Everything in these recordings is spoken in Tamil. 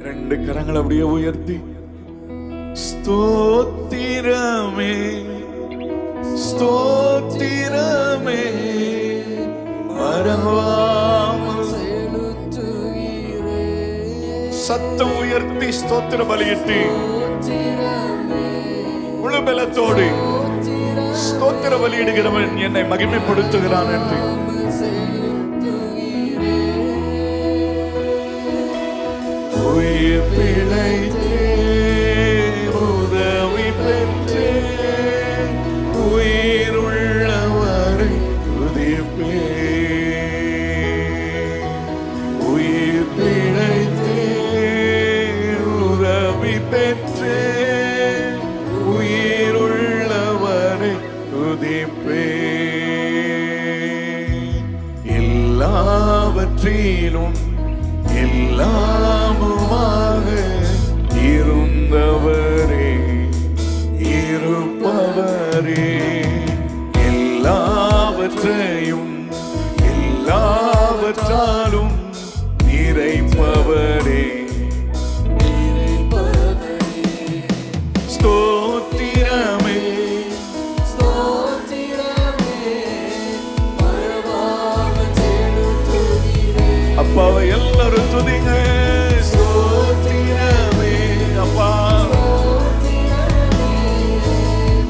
ரெண்டு கரங்கள் அப்படியே உயர்த்தி ஸ்தோத்திரமே ஸ்தோத்திரமே மறவாமல் சத்தம் உயர்த்தி ஸ்தோத்திர பலியிட்டு முழு பலத்தோடு ஸ்தோத்திர பலியிடுகிறவன் என்னை மகிமைப்படுத்துகிறான் என்று உயிர் பிழைத்தே உதவி பெற்றே உயிர் உள்ளவரை துதிப்பே உயிர் பிழைத்தே உதவி பெற்றே உயிர் உள்ளவரை துதிப்பே எல்லாவற்றிலும் எல்லாமுமாக இருந்தவரே இருப்பவரே எல்லாவற்றையும் எல்லாவற்றாலும் நிறைப்பவரே ஸ்தோத்திரமே அப்பாவை எல்லாரும் துதிங்க ஸ்தோத்திரமே அப்பா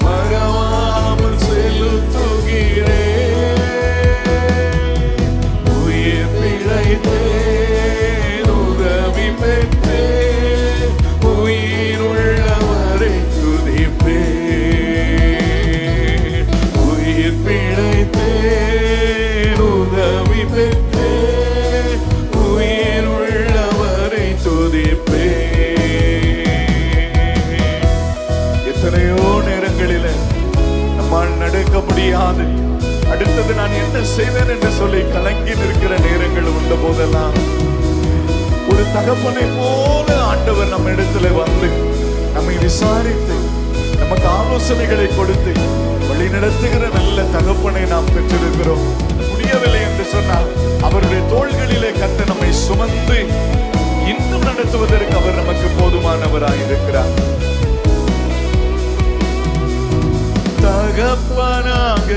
மறவாமல் செலுத்துகிறே உயிர் பிழைத்தே உதவி பெற்றே உயிர் உள்ளவரை துதிப்பே உயிர் பிழைத்தே உதவி பெற்றே எத்தனையோ நேரங்களில நம்மால் நடக்க முடியாது, அடுத்தது நான் என்ன செய்வேன் என்று சொல்லி கலங்கி நிற்கிற நேரங்கள் உள்ள போதெல்லாம் ஒரு தகப்பனை போல ஆண்டவர் நம்ம இடத்துல வந்து நம்மை விசாரித்து நமக்கு ஆலோசனைகளை கொடுத்து வழி நடத்துகிற நல்ல தகப்பனை நாம் பெற்றிருக்கிறோம். முடியவில்லை என்று சொன்னால் அவருடைய தோள்களிலே கர்த்தர் நம்மை சுமந்து இன்னும் நடத்துவதற்கு அவர் நமக்கு போதுமானவராய் இருக்கிறார். தகப்பனாக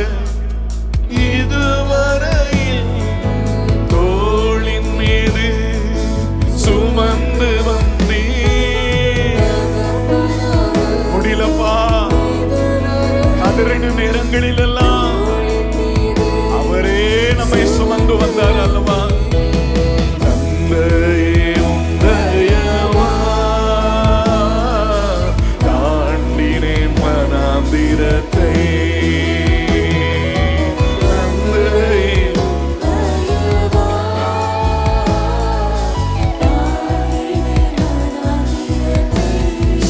இதுவரையில் தோளின் மீது சுமந்து வந்தீ முடியலப்பா. கதறின நேரங்களில் எல்லாம் அவரே நம்மை சுமந்து வந்தார் அல்லவா.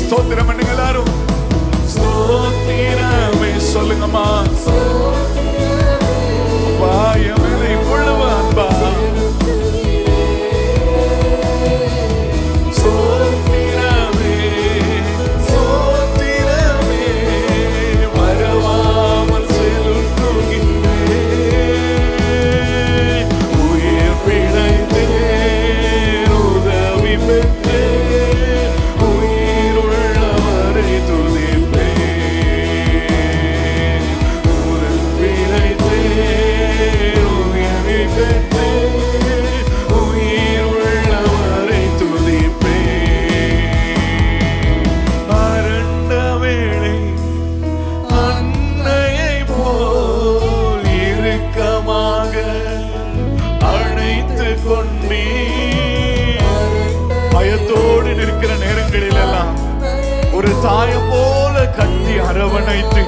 ஸ்தோத்திரம் பண்ணுங்க எல்லாரும். ஸ்தோத்திரமே சொல்லுங்கம்மா. பாயமே இவ்வளவு அன்பா. ஸ்தோத்திரமே ஸ்தோத்திரமே மறவாமல் செலுத்துகின்றே உயிர் பிழைத்தே உதவி பெற்றே பயத்தோடு நிற்கிற நேரங்களில் எல்லாம் ஒரு தாயம் போல கட்டி அரவணைத்து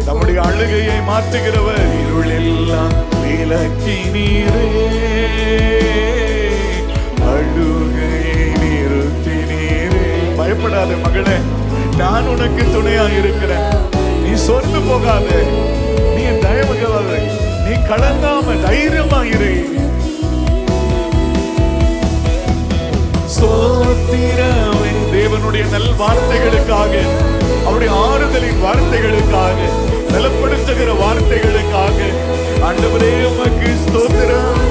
நம்முடைய அழுகையை மாற்றுகிறவர். இருள் எல்லாம் விலக்கி நீரே அழுகையை நிறுத்தி நீரே. பயப்படாத மகளே, நான் உனக்கு துணையா இருக்கிறேன். நீ சொர்ந்து போகாத, நீ தயவுகாத, நீ கலங்காம தைரியமா இரு. ஸ்தோத்திரமே தேவனுடைய நல் வார்த்தைகளுக்காக, அவருடைய ஆறுதலின் வார்த்தைகளுக்காக, பலப்படுத்துகிற வார்த்தைகளுக்காக ஆண்டவரே உமக்கு ஸ்தோத்திரம்.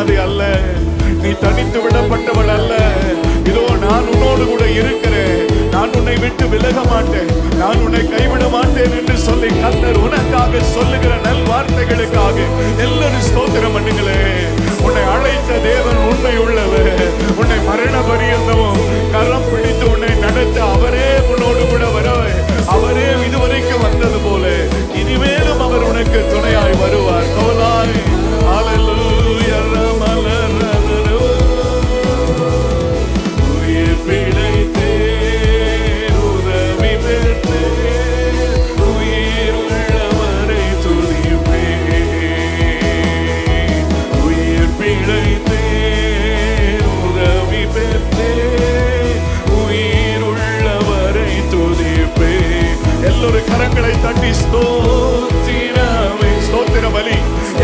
அனாதை அல்ல, நீ தனித்து விடப்பட்டவள் அல்ல. இதோ நான் உன்னோடு கூட இருக்கிறேன், நான் உன்னை விட்டு விலக மாட்டேன், நான் உன்னை கைவிட மாட்டேன் என்று சொல்லி கர்த்தர் உனக்காக சொல்லுகிற நல் வார்த்தைகளுக்காக எல்லாரும் ஸ்தோத்திரம் பண்ணுங்களே. உன்னை அழைத்த தேவன் உண்மை உள்ளவர். உன்னை மரண பரியந்தமும் கரம் பிடித்து உன்னை நடத்த அவரே உன்னோடு கூட வர, அவரே இதுவரைக்கும் வந்தது போல இனிமேலும் அவர் உனக்கு துணையாய் வருவார். கோலாய் ஹல்லேலூயா ரமலரரு உயிர் பிழைத்தே உதவி பெற்றே உயிர் உள்ளவரை துதிப்பே. உயிர் பிழைத்தே உதவி பெற்றே உயிர் உள்ளவரை துதிப்பே. எல்லோரும் கரங்களை தட்டி ஸ்தோத்திரமே, ஸ்தோத்திர பலி.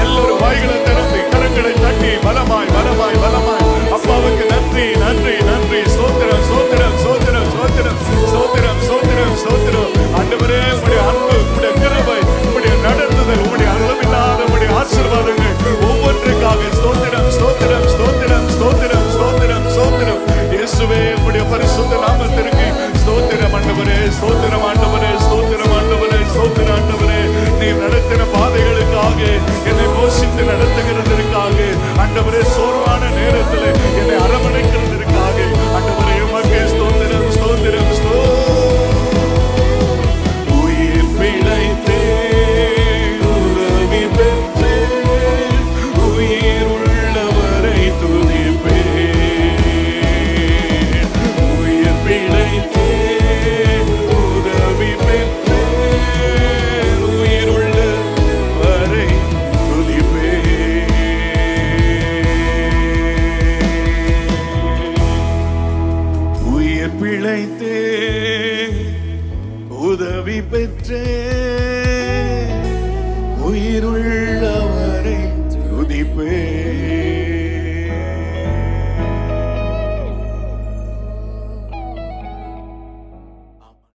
எல்லோரும் வாய்களை திறந்து கரங்களை தட்டி பலமாய் பலமாய் பலமாய் அப்பாவுக்கு நன்றி நன்றி நன்றி. ஸ்தோத்திரம் ஸ்தோத்திரம் ஸ்தோத்திரம் ஸ்தோத்திரம் ஸ்தோத்திரம் ஸ்தோத்திரம் ஸ்தோத்திரம். ஆண்டவரே உம்முடைய அன்பு, உம்முடைய கிருபை, உம்முடைய நடத்துதல், உம்முடைய அளவில்லாத உம்முடைய ஆசீர்வாதங்கள் ஒவ்வொன்றுக்காக ஸ்தோத்திரம் ஸ்தோத்திரம் ஸ்தோத்திரம் ஸ்தோத்திரம் ஸ்தோத்திரம் ஸ்தோத்திரம். இயேசுவே உம்முடைய பரிசுத்த நாமத்திற்கு ஸ்தோத்திரம் ஆண்டவரே, ஸ்தோத்திரம் ஆண்டவரே, ஸ்தோத்திரம் ஆண்டவரே, ஸ்தோத்திரம் ஆண்டவரே. நீ நடத்தின பாதைகளுக்காக, என்னை போஷித்து நடத்துகிறதற்காக ஆண்டவரே, சோர்வான நேரத்தில் என்னை அரவணைக்கிறதற்காக ஆண்டவரே உமக்கு ஸ்தோத்திரம் ஸ்தோத்திரம் உயிர் பிழைத்தே உதவி பெற்றே உயிர் உள்ளவரை துதிப்பே. உயிர் பிழைத்தே உதவி பெற்றே உயிர் உள்ளவரை துதிப்பே. உயிர் பிழைத்தே உதவி பெற்றே உயிருள்ள